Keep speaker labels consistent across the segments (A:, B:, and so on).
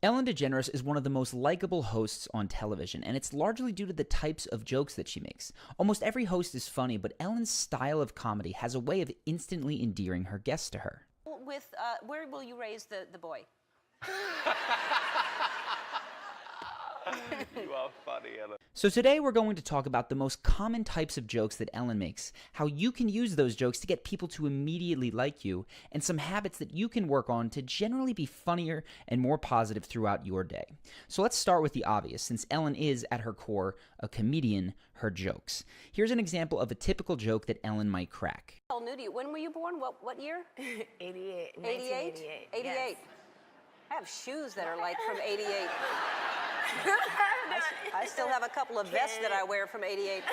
A: Ellen DeGeneres is one of the most likable hosts on television, and it's largely due to the types of jokes that she makes. Almost every host is funny, but Ellen's style of comedy has a way of instantly endearing her guests to her.
B: Where will you raise the boy?
C: You are funny, Ellen.
A: So today we're going to talk about the most common types of jokes that Ellen makes, how you can use those jokes to get people to immediately like you, and some habits that you can work on to generally be funnier and more positive throughout your day. So let's start with the obvious, since Ellen is, at her core, a comedian, her jokes. Here's an example of a typical joke that Ellen might crack.
B: How new to you? When were you born? What year?
D: 88.
B: 88?
D: 88.
B: 88.
D: Yes.
B: I have shoes that are like from 88. I still have a couple of vests that I wear from 88.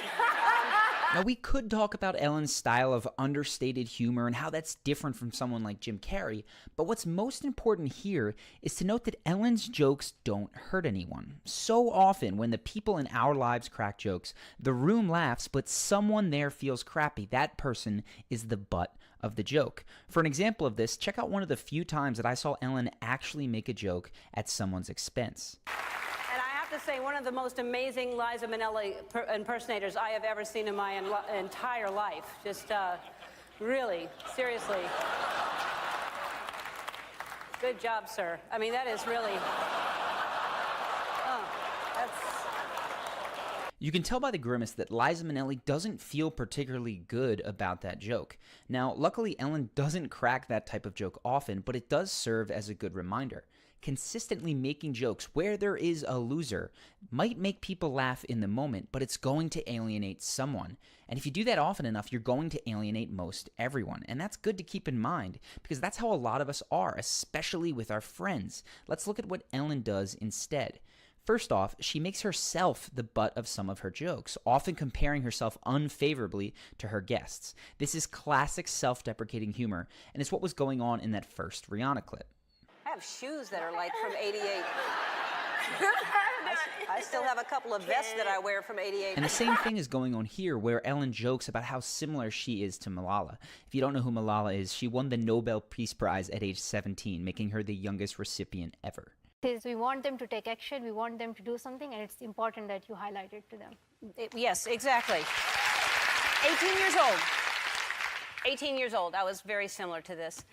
A: Now, we could talk about Ellen's style of understated humor and how that's different from someone like Jim Carrey, but what's most important here is to note that Ellen's jokes don't hurt anyone. So often, when the people in our lives crack jokes, the room laughs, but someone there feels crappy. That person is the butt of the joke. For an example of this, check out one of the few times that I saw Ellen actually make a joke at someone's expense.
B: And I have to say, one of the most amazing Liza Minnelli impersonators I have ever seen in my entire life. Just really, seriously. Good job, sir. I mean, that is really...
A: You can tell by the grimace that Liza Minnelli doesn't feel particularly good about that joke. Now, luckily, Ellen doesn't crack that type of joke often, but it does serve as a good reminder. Consistently making jokes where there is a loser might make people laugh in the moment, but it's going to alienate someone. And if you do that often enough, you're going to alienate most everyone. And that's good to keep in mind, because that's how a lot of us are, especially with our friends. Let's look at what Ellen does instead. First off, she makes herself the butt of some of her jokes, often comparing herself unfavorably to her guests. This is classic self-deprecating humor, and it's what was going on in that first Rihanna clip.
B: I have shoes that are like from 88. I still have a couple of vests that I wear from 88.
A: And the same thing is going on here, where Ellen jokes about how similar she is to Malala. If you don't know who Malala is, she won the Nobel Peace Prize at age 17, making her the youngest recipient ever.
E: We want them to take action, we want them to do something, and it's important that you highlight it to them.
B: Yes, exactly. 18 years old. 18 years old. I was very similar to this.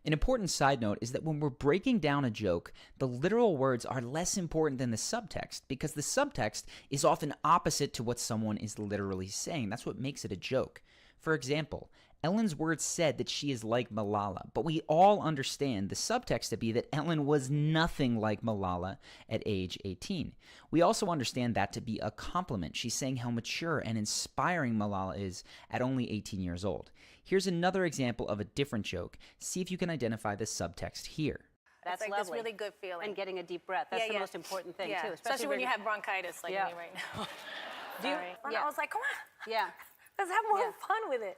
A: An important side note is that when we're breaking down a joke, the literal words are less important than the subtext, because the subtext is often opposite to what someone is literally saying. That's what makes it a joke. For example, Ellen's words said that she is like Malala, but we all understand the subtext to be that Ellen was nothing like Malala at age 18. We also understand that to be a compliment. She's saying how mature and inspiring Malala is at only 18 years old. Here's another example of a different joke. See if you can identify the subtext here.
B: That's
D: like
B: lovely.
D: this really good feeling.
B: And getting a deep breath. That's the most important thing, too.
D: Especially when you have bronchitis like me right now.
B: Do you?
D: And I was like, come on.
B: Yeah.
D: Let's have more fun with it.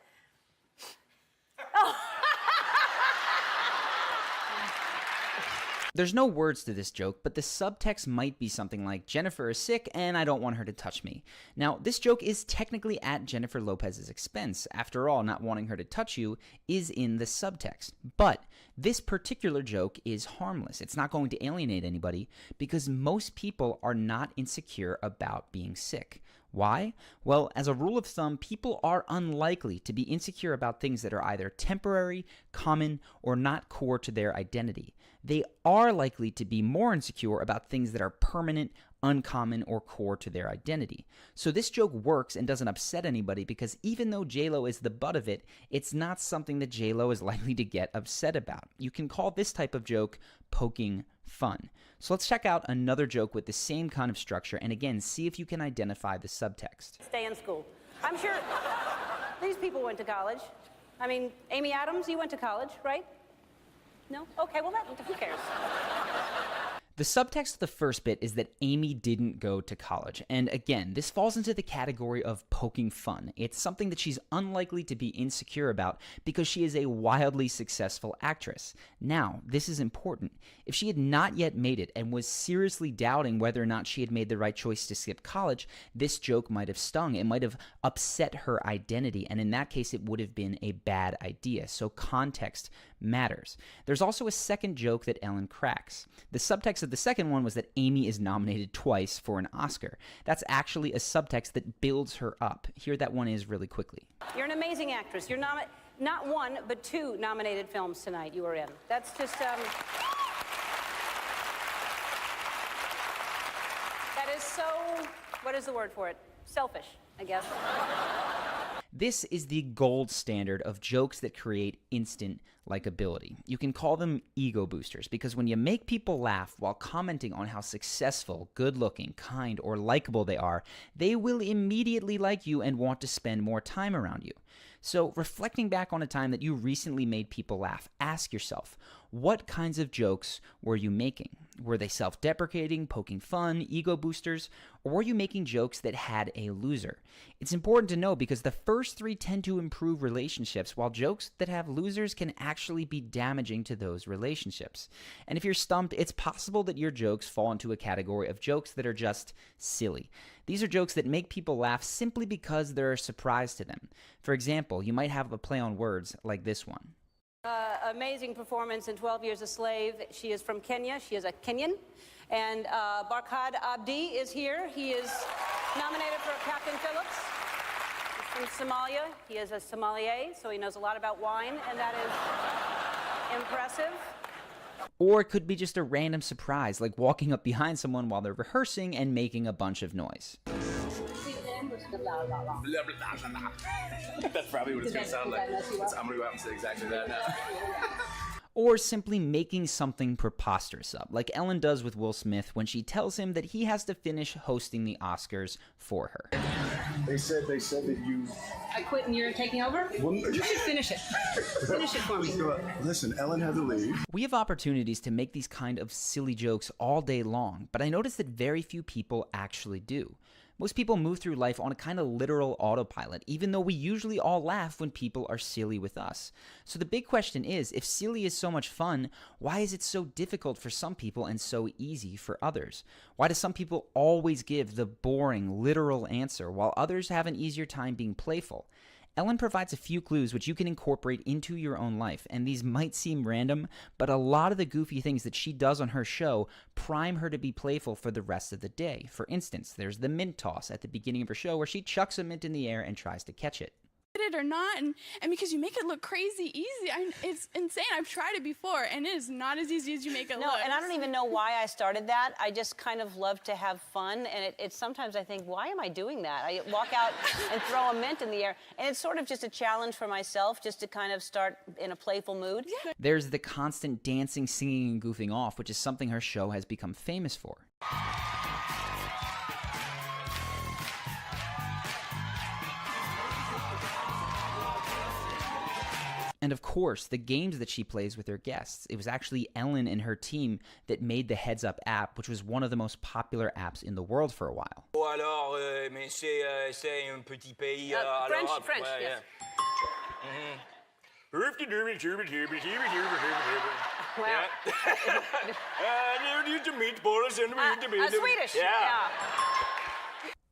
A: There's no words to this joke, but the subtext might be something like, Jennifer is sick and I don't want her to touch me. Now, this joke is technically at Jennifer Lopez's expense. After all, not wanting her to touch you is in the subtext. But this particular joke is harmless. It's not going to alienate anybody because most people are not insecure about being sick. Why? Well, as a rule of thumb, people are unlikely to be insecure about things that are either temporary, common, or not core to their identity. They are likely to be more insecure about things that are permanent, uncommon, or core to their identity. So this joke works and doesn't upset anybody because even though J-Lo is the butt of it, it's not something that J-Lo is likely to get upset about. You can call this type of joke poking fun. So let's check out another joke with the same kind of structure and again, see if you can identify the subtext.
B: Stay in school. I'm sure these people went to college. I mean, Amy Adams, you went to college, right? No? Okay, well, who cares?
A: The subtext of the first bit is that Amy didn't go to college. And again, this falls into the category of poking fun. It's something that she's unlikely to be insecure about because she is a wildly successful actress. Now, this is important. If she had not yet made it and was seriously doubting whether or not she had made the right choice to skip college, this joke might have stung. It might have upset her identity. And in that case, it would have been a bad idea. So context matters. There's also a second joke that Ellen cracks. The subtext of the second one was that Amy is nominated twice for an Oscar. That's actually a subtext that builds her up. Here that one is really quickly.
B: You're an amazing actress. You're not one, but 2 nominated films tonight you were in. That's just, that is so, what is the word for it? Selfish, I guess.
A: This is the gold standard of jokes that create instant likability. You can call them ego boosters because when you make people laugh while commenting on how successful, good-looking, kind, or likable they are, they will immediately like you and want to spend more time around you. So, reflecting back on a time that you recently made people laugh, ask yourself, what kinds of jokes were you making? Were they self-deprecating, poking fun, ego boosters, or were you making jokes that had a loser? It's important to know because the first 3 tend to improve relationships, while jokes that have losers can actually be damaging to those relationships. And if you're stumped, it's possible that your jokes fall into a category of jokes that are just silly. These are jokes that make people laugh simply because they're a surprise to them. For example, you might have a play on words like this one.
B: Amazing performance in 12 Years a Slave. She is from Kenya. She is a Kenyan. And Barkhad Abdi is here. He is nominated for a Captain Phillips. He's from Somalia. He is a sommelier, so he knows a lot about wine, and that is impressive.
A: Or it could be just a random surprise, like walking up behind someone while they're rehearsing and making a bunch of noise.
C: That's probably what it's going to sound like. I'm going to go out and say exactly that now.
A: Or simply making something preposterous up, like Ellen does with Will Smith when she tells him that he has to finish hosting the Oscars for her.
C: They said that you...
B: I quit and you're taking over? You should finish it. Finish it for me.
C: Listen, Ellen had to leave.
A: We have opportunities to make these kind of silly jokes all day long, but I notice that very few people actually do. Most people move through life on a kind of literal autopilot, even though we usually all laugh when people are silly with us. So the big question is, if silly is so much fun, why is it so difficult for some people and so easy for others? Why do some people always give the boring, literal answer, while others have an easier time being playful? Ellen provides a few clues which you can incorporate into your own life, and these might seem random, but a lot of the goofy things that she does on her show prime her to be playful for the rest of the day. For instance, there's the mint toss at the beginning of her show where she chucks a mint in the air and tries to catch it.
F: It or not, and because you make it look crazy easy. It's insane. I've tried it before, and it is not as easy as you make it look.
B: No, and I don't even know why I started that. I just kind of love to have fun, and it's sometimes I think, why am I doing that? I walk out and throw a mint in the air, and it's sort of just a challenge for myself, just to kind of start in a playful mood.
F: Yeah.
A: There's the constant dancing, singing, and goofing off, which is something her show has become famous for. And of course, the games that she plays with her guests. It was actually Ellen and her team that made the Heads Up app, which was one of the most popular apps in the world for a while.
G: Oh alors, mais c'est un petit pays.
B: French, yes.
G: Wow.
B: Swedish.
G: Yeah.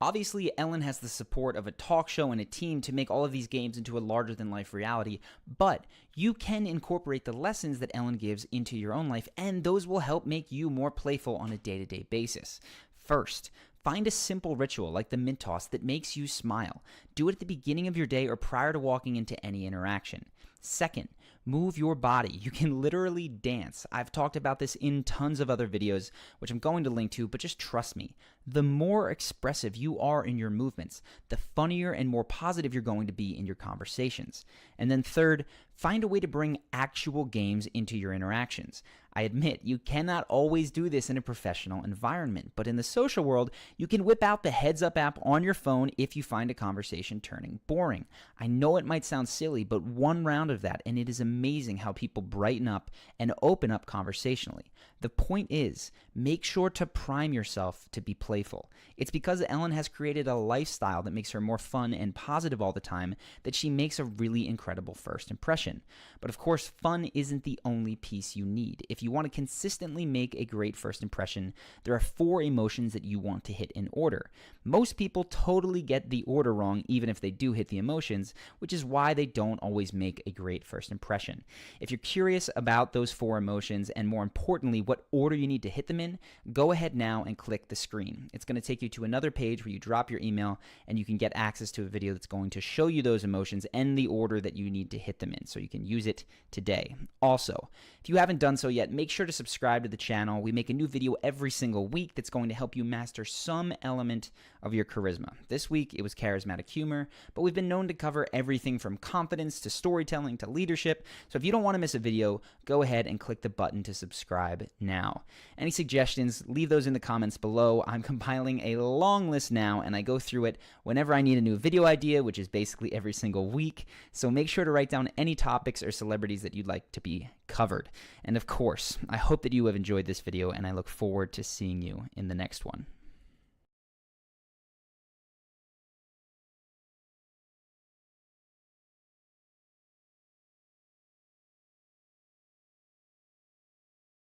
A: Obviously, Ellen has the support of a talk show and a team to make all of these games into a larger-than-life reality, but you can incorporate the lessons that Ellen gives into your own life, and those will help make you more playful on a day-to-day basis. First, find a simple ritual like the mint toss that makes you smile. Do it at the beginning of your day or prior to walking into any interaction. Second, move your body. You can literally dance. I've talked about this in tons of other videos, which I'm going to link to, but just trust me. The more expressive you are in your movements, the funnier and more positive you're going to be in your conversations. And then third, Find a way to bring actual games into your interactions. I admit you cannot always do this in a professional environment, but in the social world, you can whip out the Heads Up app on your phone if you find a conversation turning boring. I know it might sound silly, but one round of that, and it is amazing how people brighten up and open up conversationally. The point is, make sure to prime yourself to be playful. It's because Ellen has created a lifestyle that makes her more fun and positive all the time that she makes a really incredible first impression. But of course, fun isn't the only piece you need. If you want to consistently make a great first impression, there are 4 emotions that you want to hit in order. Most people totally get the order wrong even if they do hit the emotions, which is why they don't always make a great first impression. If you're curious about those 4 emotions and more importantly what order you need to hit them in, go ahead now and click the screen. It's going to take you to another page where you drop your email and you can get access to a video that's going to show you those emotions and the order that you need to hit them in so you can use it today. Also, if you haven't done so yet, make sure to subscribe to the channel. We make a new video every single week that's going to help you master some element of your charisma. This week, it was charismatic humor, but we've been known to cover everything from confidence to storytelling to leadership. So if you don't want to miss a video, go ahead and click the button to subscribe now. Any suggestions, leave those in the comments below. I'm compiling a long list now, and I go through it whenever I need a new video idea, which is basically every single week. So make sure to write down any topics or celebrities that you'd like to be covered. And of course, I hope that you have enjoyed this video, and I look forward to seeing you in the next one.